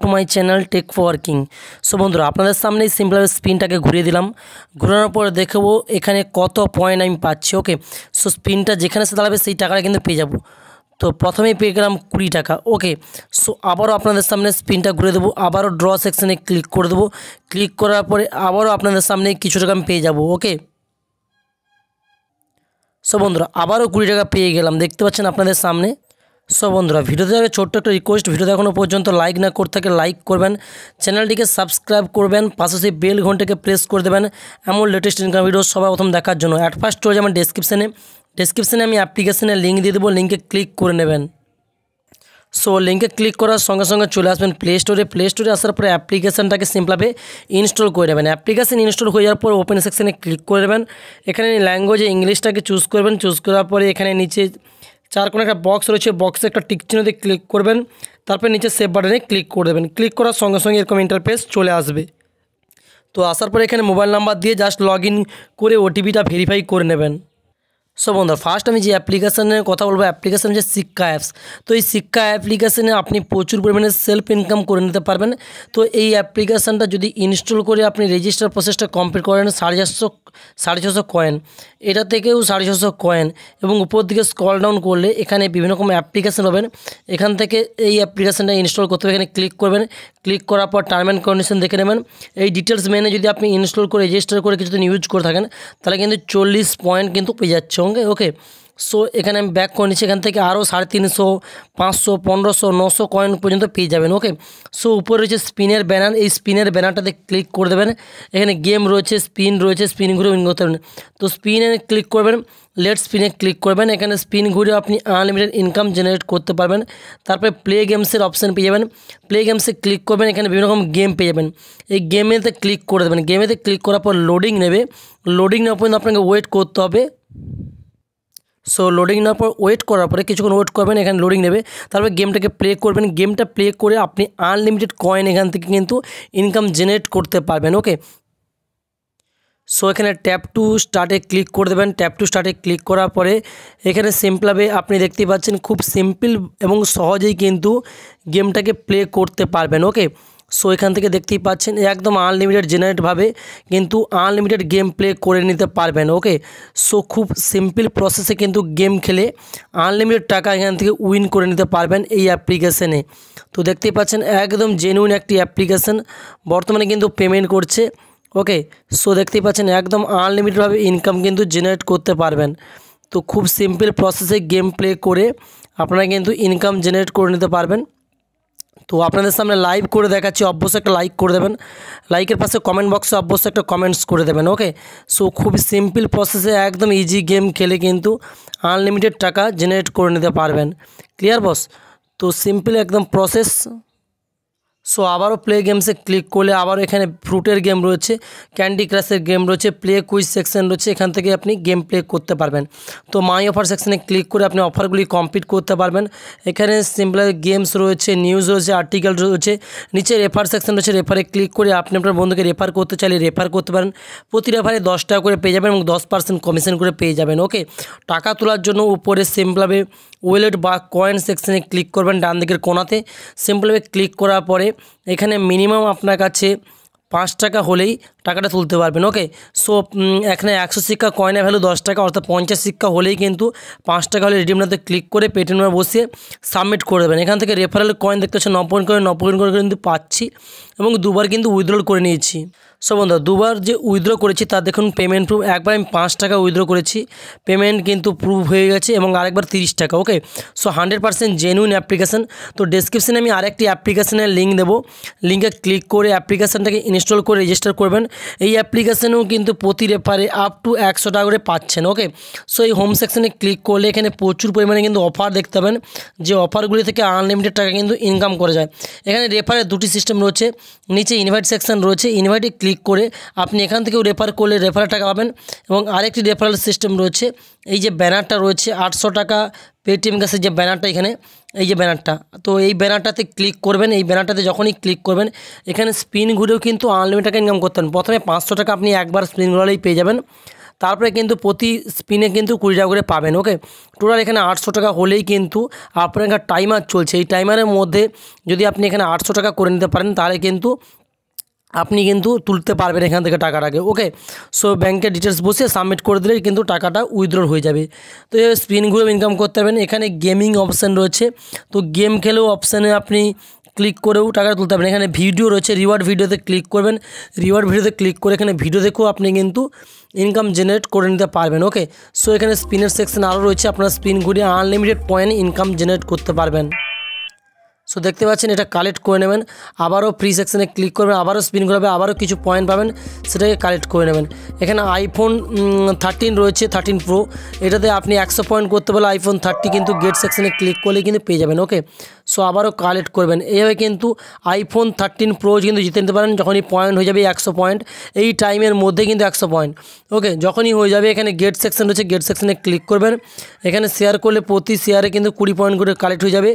Two my channel tech for working. So বন্ধুরা, আপনাদের সামনে সিম্পলভাবে স্পিনটাকে ঘুরিয়ে দিলাম। ঘোরানোর পরে দেখাবো এখানে কত পয়েন্ট আমি পাচ্ছি। ওকে, সো স্পিনটা যেখানে সে দাঁড়াবে সেই টাকাটা কিন্তু পেয়ে যাব। তো প্রথমেই পেয়ে গেলাম 20 টাকা। ওকে, সো আবারও আপনাদের সামনে স্পিনটা ঘুরে দেবো, আবারও ড্র সেকশানে ক্লিক করে দেবো। ক্লিক করার পরে আবারও আপনাদের সামনে কিছু টাকা আমি পেয়ে যাব। ওকে, সো বন্ধুরা আবারও 20 টাকা পেয়ে গেলাম, দেখতে পাচ্ছেন আপনাদের সামনে। সো বন্ধুরা, ভিডিওতে আগে ছোট্ট একটা রিকোয়েস্ট, ভিডিওতে এখনও পর্যন্ত লাইক না করে থাকে লাইক করবেন, চ্যানেলটিকে সাবস্ক্রাইব করবেন, পাশে সেই বেল ঘন্টাকে প্রেস করে দেবেন এমন লেটেস্ট ইনকাম ভিডিও সবার প্রথম দেখার জন্য। অ্যাট ফার্স্ট চলে যাবেন ডেসক্রিপশানে আমি অ্যাপ্লিকেশনের লিঙ্ক দিয়ে দেবো, লিঙ্কে ক্লিক করে নেবেন। সো লিঙ্কে ক্লিক করার সঙ্গে সঙ্গে চলে আসবেন প্লে স্টোরে আসার পরে অ্যাপ্লিকেশানটাকে সিম্পলভাবে ইনস্টল করে নেবেন। অ্যাপ্লিকেশান ইনস্টল হয়ে যাওয়ার পর ওপেন সেকশানে ক্লিক করে নেবেন। এখানে ল্যাঙ্গুয়েজে ইংলিশটাকে চুজ করবেন। চুজ করার পরে এখানে নিচে চার কোণে একটা বক্স রয়েছে, বক্সে একটা টিক চিহ্ন দিয়ে ক্লিক করবেন। তারপর নিচে সেভ বাটনে ক্লিক করে দেবেন। ক্লিক করার সঙ্গে সঙ্গে এরকম ইন্টারফেস চলে আসবে। তো আসার পরে এখানে মোবাইল নাম্বার দিয়ে জাস্ট লগ ইন করে ওটিপিটা ভেরিফাই করে নেবেন। সো বন্ধুরা, ফার্স্ট আমি যে অ্যাপ্লিকেশানের কথা বলবো, অ্যাপ্লিকেশান হচ্ছে শিক্ষা অ্যাপস। তো এই শিক্ষা অ্যাপ্লিকেশানে আপনি প্রচুর পরিমাণে সেলফ ইনকাম করে নিতে পারবেন। তো এই অ্যাপ্লিকেশানটা যদি ইনস্টল করে আপনি রেজিস্টার প্রসেসটা কমপ্লিট করেন, 650 কয়েন, এটা থেকেও 650 কয়েন, এবং উপর দিকে স্ক্রল ডাউন করলে এখানে বিভিন্ন রকম অ্যাপ্লিকেশান পাবেন। এখান থেকে এই অ্যাপ্লিকেশানটা ইনস্টল করতে হবে, এখানে ক্লিক করবেন। ক্লিক করার পর টার্ম অ্যান্ড কন্ডিশন দেখে নেবেন। এই ডিটেলস মেনে যদি আপনি ইনস্টল করে রেজিস্টার করে কিছুদিন ইউজ করে থাকেন, তাহলে কিন্তু 40 পয়েন্ট কিন্তু পেয়ে যাচ্ছে। ওকে, সো এখানে আমি ব্যাক করে নিচ্ছি। এখান থেকে আরও 350, 500, 1500, 900 কয়েন পর্যন্ত পেয়ে যাবেন। ওকে, সো উপরে রয়েছে স্পিনের ব্যানার, এই স্পিনের ব্যানারটাতে ক্লিক করে দেবেন। এখানে গেম রয়েছে, স্পিন রয়েছে, স্পিন ঘুরে উইন করতে পারবেন। তো স্পিনে ক্লিক করবেন, লেট স্পিনে ক্লিক করবেন। এখানে স্পিন ঘুরে আপনি আনলিমিটেড ইনকাম জেনারেট করতে পারবেন। তারপরে প্লে গেমসের অপশান পেয়ে যাবেন। প্লে গেমসে ক্লিক করবেন, এখানে বিভিন্ন রকম গেম পেয়ে যাবেন। এই গেমেতে ক্লিক করে দেবেন। গেমেতে ক্লিক করার পর লোডিং নেবে। লোডিং নেওয়ার পর্যন্ত আপনাকে ওয়েট করতে হবে। সো লোডিং নেওয়ার পর ওয়েট করার পরে কিছুক্ষণ ওয়েট করবেন, এখানে লোডিং নেবে। তারপর গেমটাকে প্লে করবেন। গেমটা প্লে করে আপনি আনলিমিটেড কয়েন এখান থেকে কিন্তু ইনকাম জেনারেট করতে পারবেন। ওকে, সো এখানে ট্যাপ টু স্টার্টে ক্লিক করে দেবেন। ট্যাপ টু স্টার্টে ক্লিক করার পরে এখানে সিম্পলভাবে আপনি দেখতেই পাচ্ছেন খুব সিম্পল এবং সহজেই কিন্তু গেমটাকে প্লে করতে পারবেন। ওকে, সো এখান থেকে দেখতেই পাচ্ছেন একদম আনলিমিটেড জেনারেটভাবে কিন্তু আনলিমিটেড গেম প্লে করে নিতে পারবেন। ওকে, সো খুব সিম্পল প্রসেসে কিন্তু গেম খেলে আনলিমিটেড টাকা এখান থেকে উইন করে নিতে পারবেন এই অ্যাপ্লিকেশানে। তো দেখতেই পাচ্ছেন একদম জেনুইন একটি অ্যাপ্লিকেশান, বর্তমানে কিন্তু পেমেন্ট করছে। ওকে, সো দেখতেই পাচ্ছেন একদম আনলিমিটেডভাবে ইনকাম কিন্তু জেনারেট করতে পারবেন। তো খুব সিম্পল প্রসেসে গেম প্লে করে আপনারা কিন্তু ইনকাম জেনারেট করে নিতে পারবেন। তো আপনাদের সামনে লাইভ করে দেখাচ্ছি, অবশ্যই একটা লাইক করে দেবেন। লাইকের পাশে কমেন্ট বক্সে অবশ্যই একটা কমেন্টস করে দেবেন। ওকে, সো খুব সিম্পল প্রসেসে একদম ইজি গেম খেলে কিন্তু আনলিমিটেড টাকা জেনারেট করে নিতে পারবেন। ক্লিয়ার বস? তো সিম্পল একদম প্রসেস। সো আবারও প্লে গেমসে ক্লিক করলে আবারও এখানে ফ্রুটের গেম রয়েছে, ক্যান্ডি ক্রাশের গেম রয়েছে, প্লে কুইজ সেকশন রয়েছে, এখান থেকে আপনি গেম প্লে করতে পারবেন। তো মাই অফার সেকশনে ক্লিক করে আপনি অফারগুলি কমপ্লিট করতে পারবেন। এখানে সিম্পল গেমস রয়েছে, নিউজ রয়েছে, আর্টিকেল রয়েছে, নিচে রেফার সেকশন রয়েছে। রেফারে ক্লিক করে আপনি আপনার বন্ধুকে রেফার করতে চাইলে রেফার করতে পারেন। প্রতি রেফারে 10 টাকা করে পেয়ে যাবেন এবং 10% কমিশন করে পেয়ে যাবেন। ওকে, টাকা তোলার জন্য উপরে সিম্পলভাবে ওয়ালেট বা কয়েন সেকশনে ক্লিক করবেন ডান দিকের কোণাতে। সিম্পলভাবে ক্লিক করার পরে এখানে মিনিমাম আপনার কাছে 5 টাকা হলেই টাকাটা তুলতে পারবেন। ওকে, সো এখানে 100 সিক্কা কয়েনের ভ্যালু 10 টাকা, অর্থাৎ 50 সিক্কা হলেই কিন্তু 5 টাকা হলে রিডিম নাতে ক্লিক করে পেটিএম বসিয়ে সাবমিট করে দেবেন। এখান থেকে রেফারেল কয়েন দেখতে হচ্ছে 90 করে কিন্তু পাচ্ছি এবং দুবার কিন্তু উইথড্রল করে নিয়েছি। সো বন্ধুরা, দুবার যে উইথড্র করেছি তার দেখুন পেমেন্ট প্রুফ। একবার আমি 5 টাকা উইথড্র করেছি, পেমেন্ট কিন্তু প্রুফ হয়ে গেছে, এবং আরেকবার 30 টাকা। ওকে, সো 100% জেনুইন অ্যাপ্লিকেশান। তো ডেসক্রিপশানে আমি আরেকটি অ্যাপ্লিকেশানের লিঙ্ক দেবো, লিঙ্কে ক্লিক করে অ্যাপ্লিকেশানটাকে ইনস্টল করে রেজিস্টার করবেন। এই অ্যাপ্লিকেশানেও কিন্তু প্রতি রেফারে আপ টু 100 টাকা করে পাচ্ছেন। ওকে, সো এই হোম সেকশানে ক্লিক করলে এখানে প্রচুর পরিমাণে কিন্তু অফার দেখতে পাবেন, যে অফারগুলি থেকে আনলিমিটেড টাকা কিন্তু ইনকাম করা যায়। এখানে রেফারের দুটি সিস্টেম রয়েছে, নিচে ইনভাইট সেকশন রয়েছে, ইনভাইটে ক্লিক করে আপনি এখান থেকেও রেফার করলে রেফারের টাকা পাবেন। এবং আরেকটি রেফারেল সিস্টেম রয়েছে, এই যে ব্যানারটা রয়েছে 800 টাকা পেটিএম ক্যাশের যে ব্যানারটা, এখানে এই যে ব্যানারটা, তো এই ব্যানারটাতে ক্লিক করবেন। এই ব্যানারটাতে যখনই ক্লিক করবেন এখানে স্পিন ঘুরেও কিন্তু আনলিমিটেড টাকা ইনকাম করতে পারেন। প্রথমে 500 টাকা আপনি একবার স্পিন ঘোরালেই পেয়ে যাবেন। তারপরে কিন্তু প্রতি স্পিনে কিন্তু 20 টাকা করে পাবেন। ওকে, টোটাল এখানে 800 টাকা হলেই কিন্তু আপনার এখানে টাইমার চলছে, এই টাইমারের মধ্যে যদি আপনি এখানে 800 টাকা করে নিতে পারেন তাহলে কিন্তু আপনি কিন্তু তুলতে পারবেন এখান থেকে টাকাটাকে। ওকে, সো ব্যাংকের ডিটেলস বসিয়ে সাবমিট করে দিলেই কিন্তু টাকাটা উইথড্র হয়ে যাবে। তো এই স্পিন ঘুরে ইনকাম করতে পারবেন। এখানে গেমিং অপশান রয়েছে, তো গেম খেলেও অপশানে আপনি ক্লিক করেও টাকা তুলতে পারবেন। এখানে ভিডিও রয়েছে, রিওয়ার্ড ভিডিওতে ক্লিক করবেন, রিওয়ার্ড ভিডিওতে ক্লিক করে এখানে ভিডিও দেখেও আপনি কিন্তু ইনকাম জেনারেট করে নিতে পারবেন। ওকে, সো এখানে স্পিনের সেকশন আরও রয়েছে, আপনার স্পিন ঘুরিয়ে আনলিমিটেড পয়েন্ট ইনকাম জেনারেট করতে পারবেন। সো দেখতে পাচ্ছেন এটা কালেক্ট করে নেবেন, আবারও ফ্রি সেকশনে ক্লিক করবেন, আবারও স্পিন ঘোরাবে, আবারও কিছু পয়েন্ট পাবেন, সেটাকে কালেক্ট করে নেবেন। এখানে আইফোন 13 রয়েছে, 13 প্রো, এটাতে আপনি 100 পয়েন্ট করতে পারলে আইফোন 30 কিন্তু গেট সেকশনে ক্লিক করলে কিন্তু পেয়ে যাবেন। ওকে, সো আবারও কালেক্ট করবেন, এইভাবে কিন্তু আইফোন 13 প্রো কিন্তু জিতে নিতে পারেন যখনই পয়েন্ট হয়ে যাবে 100 পয়েন্ট, এই টাইমের মধ্যে কিন্তু 100 পয়েন্ট। ওকে, যখনই হয়ে যাবে এখানে গেট সেকশন রয়েছে, গেট সেকশনে ক্লিক করবেন, এখানে শেয়ার করলে প্রতি শেয়ারে কিন্তু 20 পয়েন্ট করে কালেক্ট হয়ে যাবে,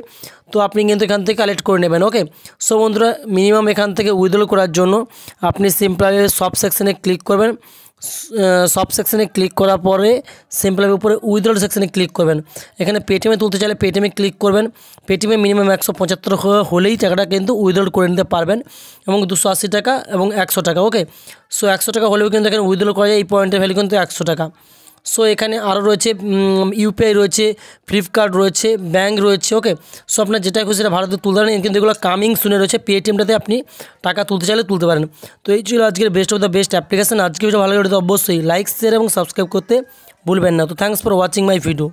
তো আপনি কিন্তু এখান থেকে কালেক্ট করে নেবেন। ওকে, সো বন্ধুরা মিনিমাম এখান থেকে উইথড্র করার জন্য আপনি সিম্পলি সব সেকশনে ক্লিক করবেন, সব সেকশনে ক্লিক করার পরে সিম্পলের উপরে উইথড্র সেকশনে ক্লিক করবেন। এখানে পেটিএমে তুলতে চাইলে পেটিএমে ক্লিক করবেন, পেটিএমে মিনিমাম 175 হলেই টাকাটা কিন্তু উইথড্র করে নিতে পারবেন, এবং 280 টাকা এবং 100 টাকা। ওকে, সো 100 টাকা হলেও কিন্তু এখানে উইথড্র করা যায়, এই পয়েন্টের ভ্যালু কিন্তু 100 টাকা। সো এখানে আরও রয়েছে ইউপিআই রয়েছে, ফ্লিপকার্ট রয়েছে, ব্যাঙ্ক রয়েছে। ওকে, সো আপনার যেটা খুশি সেটা ভারতে তুলতে পারেন, কিন্তু এগুলো কামিং শুনে রয়েছে, পেটিএমটাতে আপনি টাকা তুলতে চাইলে তুলতে পারেন। তো এই ছিল আজকের best of the best application. আজকে ভিডিও ভালো লাগে তো অবশ্যই লাইক, শেয়ার এবং সাবস্ক্রাইব করতে ভুলবেন না। তো thanks for watching my video.